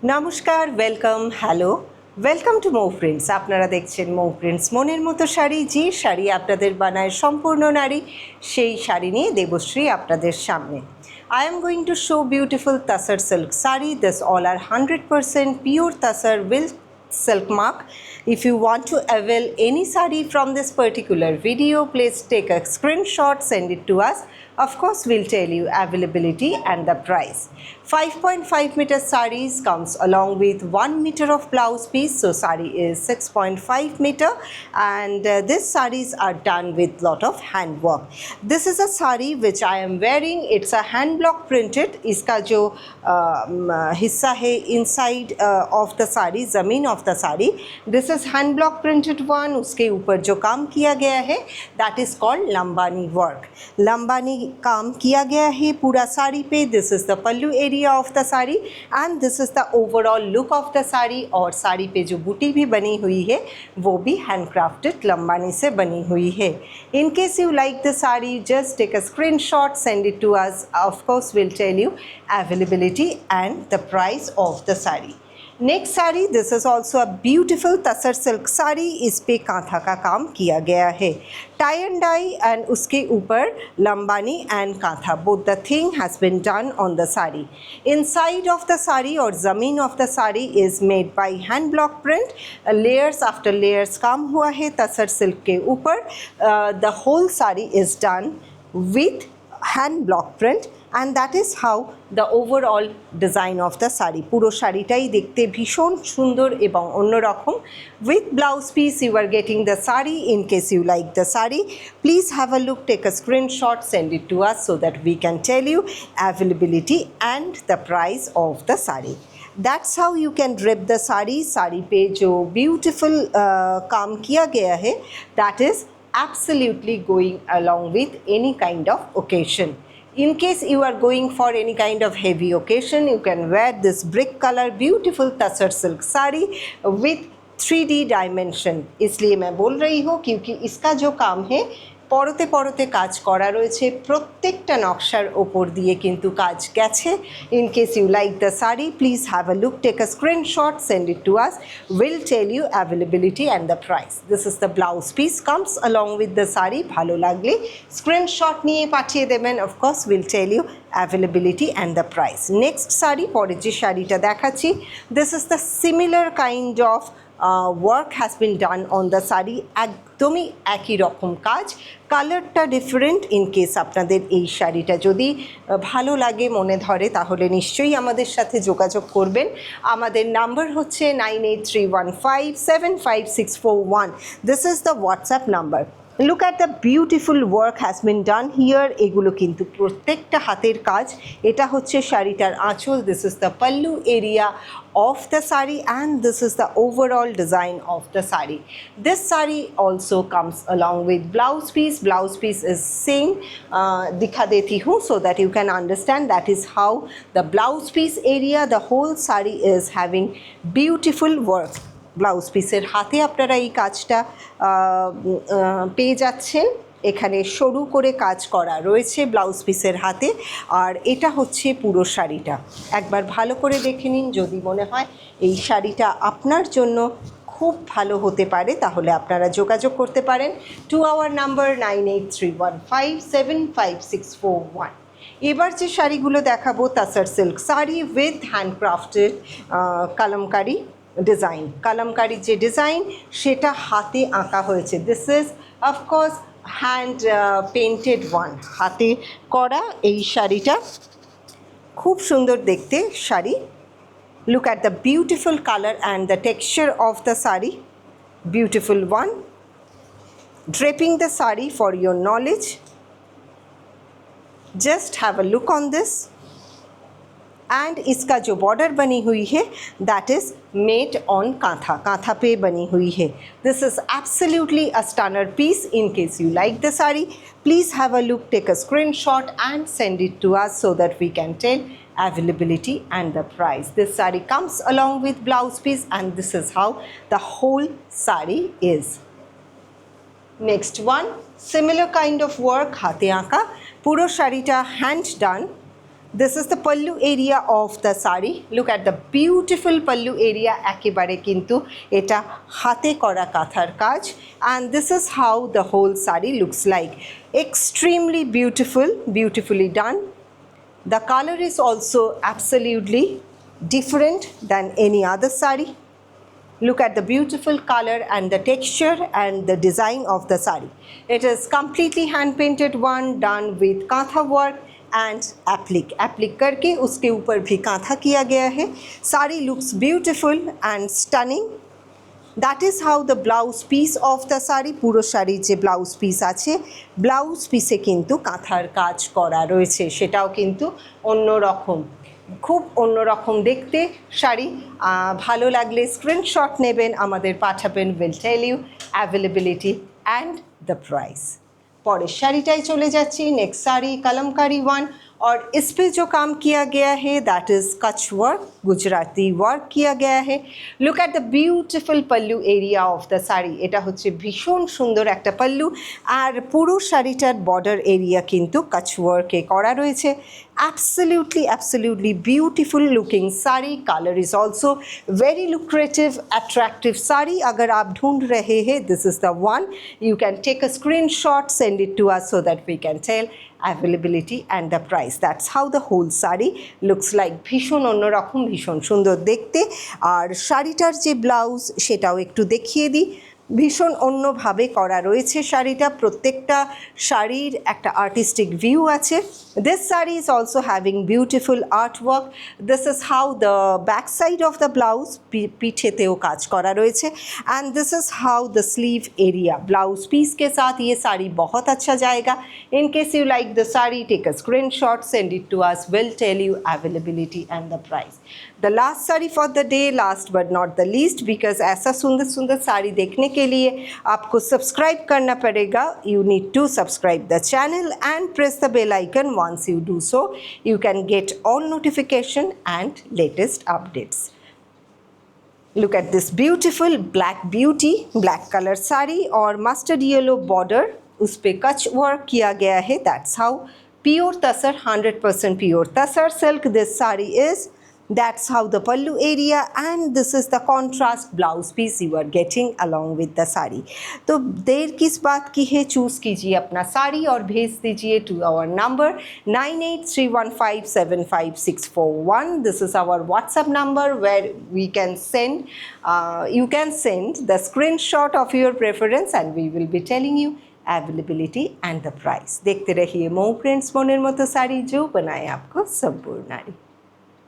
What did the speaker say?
নমস্কার, welcome to Mou prints. আপনারা দেখছেন মৌ প্রিন্টস মনের মতো শাড়ি, যে শাড়ি আপনাদের বানায় সম্পূর্ণ নারী, সেই শাড়ি নিয়ে দেবশ্রী আপনাদের সামনে। I am going to show beautiful Tasar silk sari. This all are 100% pure Tasar with silk mark. If you want to avail any sari from this particular video, please take a screenshot, send it to us. Of course, we'll tell you availability and the price. 5.5 meter sarees comes along with 1 meter of blouse piece, so sari is 6.5 meter, and these sarees are done with lot of handwork. This is a sari which I am wearing. It's a hand block printed. इसका जो हिस्सा है inside of the sari, ज़मीन of the sari, this is hand block printed one. उसके ऊपर जो काम किया गया है that is called Lambani work. Lambani काम किया गया है पूरा साड़ी पे. This is the pallu area of the sari and this is the overall look of the sari. और साड़ी पे जो बूटी भी बनी हुई है वो भी handcrafted लंबानी से बनी हुई है. In case you like the sari, just take a screenshot, send it to us. Of course, we'll tell you availability and the price of the sari. Next sari, this is also a beautiful tussar silk sari. इस पे कांथा का काम किया गया है, tie and die, and उसके ऊपर Lambani and kantha, both the thing has been done on the sari. Inside of the sari और ज़मीन of the sari is made by hand block print. Layers after layers काम हुआ है तसर सिल्क के ऊपर. The whole sari is done with hand block print and that is how the overall design of the sari. পুরো শাড়িটাই দেখতে ভীষণ সুন্দর এবং অন্যরকম. With blouse piece you are getting the sari. In case you like the sari, please have a look, take a screenshot, send it to us so that we can tell you availability and the price of the sari. That's how you can rip the sari. Sari पे जो beautiful काम किया गया है that is absolutely going along with any kind of occasion. In case you are going for any kind of heavy occasion, you can wear this brick color beautiful tasar silk sari with 3D dimension. इसलिए मैं बोल रही हूँ क्योंकि इसका जो काम है পরতে পরতে কাজ করা রয়েছে, প্রত্যেকটা নকশার ওপর দিয়ে কিন্তু কাজ গেছে. In case you like the sari, please have a look, take a screenshot, send it to us. Will tell you availability and the price. This is the blouse piece comes along with the sari. ভালো লাগলে screenshot নিয়ে পাঠিয়ে দেবেন. Of course will tell you availability and the price. Next sari, পরের যে শাড়িটা দেখাচ্ছি, this is the similar kind of work has been done on the sari. একদমই একই রকম কাজ, কালারটা ডিফারেন্ট. ইন কেস আপনাদের এই শাড়িটা যদি ভালো লাগে, মনে ধরে, তাহলে নিশ্চয়ই আমাদের সাথে যোগাযোগ করবেন. আমাদের নাম্বার হচ্ছে 9831575641. This is the WhatsApp number. Look at the beautiful work has been done here. এগুলো কিন্তু প্রত্যেকটা হাতের কাজ. এটা হচ্ছে শাড়িটার আঁচল. This is the pallu area of the sari and this is the overall design of the sari. This sari also comes along with blouse piece. Blouse piece is same. Dikha deti hu so that you can understand that is how the blouse piece area, the whole sari is having beautiful work. Blouse পিসের হাতে আপনারা এই কাজটা পেয়ে যাচ্ছেন. এখানে সরু করে কাজ করা রয়েছে ব্লাউজ পিসের হাতে, আর এটা হচ্ছে পুরো শাড়িটা. একবার ভালো করে দেখে নিন. যদি মনে হয় এই শাড়িটা আপনার জন্য খুব ভালো হতে পারে, তাহলে আপনারা যোগাযোগ করতে পারেন টু আওয়ার নাম্বার 9831575641. এবার যে শাড়িগুলো দেখাবো, tussar silk sari with handcrafted Kalamkari design. কালামকারির যে ডিজাইন সেটা হাতে আঁকা হয়েছে. This is of course hand painted one. হাতে করা এই শাড়িটা খুব সুন্দর দেখতে sari. Look at the beautiful colour and the texture of the sari. Beautiful one. Draping the sari for your knowledge. Just have a look on this. And इसका जो बॉर्डर बनी हुई है that is made on Kantha. Kantha पे बनी हुई है. This is absolutely a stunner piece. In case you like the sari, please have a look, take a screenshot and send it to us so that we can tell availability and the price. This saree comes along with blouse piece and this is how the whole saree is. Next one, similar kind of work, হাতে আঁকা. পুরো শাড়িটা hand done. This is the pallu area of the sari. Look at the beautiful pallu area, ekebare kintu eta hate kora kathar kaj, and this is how the whole sari looks like. Extremely beautiful, beautifully done. The color is also absolutely different than any other sari. Look at the beautiful color and the texture and the design of the sari. It is completely hand painted one, done with kantha work and applique करके उसके ऊपर भी कांथा किया गया है. Sari looks beautiful and stunning. That is how the blouse piece of the sari, পুরো শাড়ির যে ব্লাউজ পিস আছে, ব্লাউজ পিসে কিন্তু কাঁথার কাজ করা রয়েছে, সেটাও কিন্তু অন্যরকম, খুব অন্যরকম দেখতে শাড়ি. ভালো লাগলে স্ক্রিনশট নেবেন, আমাদের পাঠাবেন, will tell you availability and the price. पौरे शाड़ीटाई चले जाच्छी. नेक्स्ट साड़ी कलमकारी वन, और इस पे जो काम किया गया है that is Kutch work, Gujarati work किया गया है. Look at the beautiful pallu area of the sari. এটা হচ্ছে ভীষণ সুন্দর একটা পল্লু, আর পুরো শাড়িটার বর্ডার এরিয়া কিন্তু কচ্ছ ওয়ার্কে করা রয়েছে. absolutely beautiful looking sari. Color is also very lucrative, attractive sari. अगर आप ढूंढ रहे हैं, this is the one. You can take a screenshot, send it to us so that we can tell availability and the price. That's how the whole sari looks like. ভীষণ অন্যরকম, ভীষণ সুন্দর দেখতে. আর শাড়িটার যে ব্লাউজ সেটাও একটু দেখিয়ে দিই. ভীষণ অন্যভাবে করা রয়েছে শাড়িটা, প্রত্যেকটা শাড়ির একটা আর্টিস্টিক ভিউ আছে. This saree is also having beautiful artwork. This is how the back side of the blouse, পিঠেতেও কাজ করা রয়েছে, and this is how the sleeve area. Blouse piece के साथ ये साड़ी बहुत अच्छा जाएगा. In case you like the saree, take a screenshot, send it to us. We'll tell you availability and the price. The last saree for the day, last but not the least, because ऐसा सुंदर सुंदर साड़ी देखने के लिए आपको subscribe करना पड़ेगा. You need to subscribe the channel and press the bell icon. Once you do so, you can get all notification and latest updates. Look at this beautiful black beauty, black color sari और mustard yellow border, उस पे Kutch work किया गया है. That's how pure tasar, 100% pure tasar silk this sari is. That's how the pallu area, and this is the contrast blouse piece you are getting along with the sari. तो देर किस बात की है, चूज़ कीजिए अपना साड़ी और भेज दीजिए to our number 9831575641. This is our WhatsApp number where we can send, you can send the screenshot of your preference and we will be telling you availability and the price. देखते रहिए मो prints, मोनेर मतो साड़ी जो बनाए आपको संपूर्ण नारी.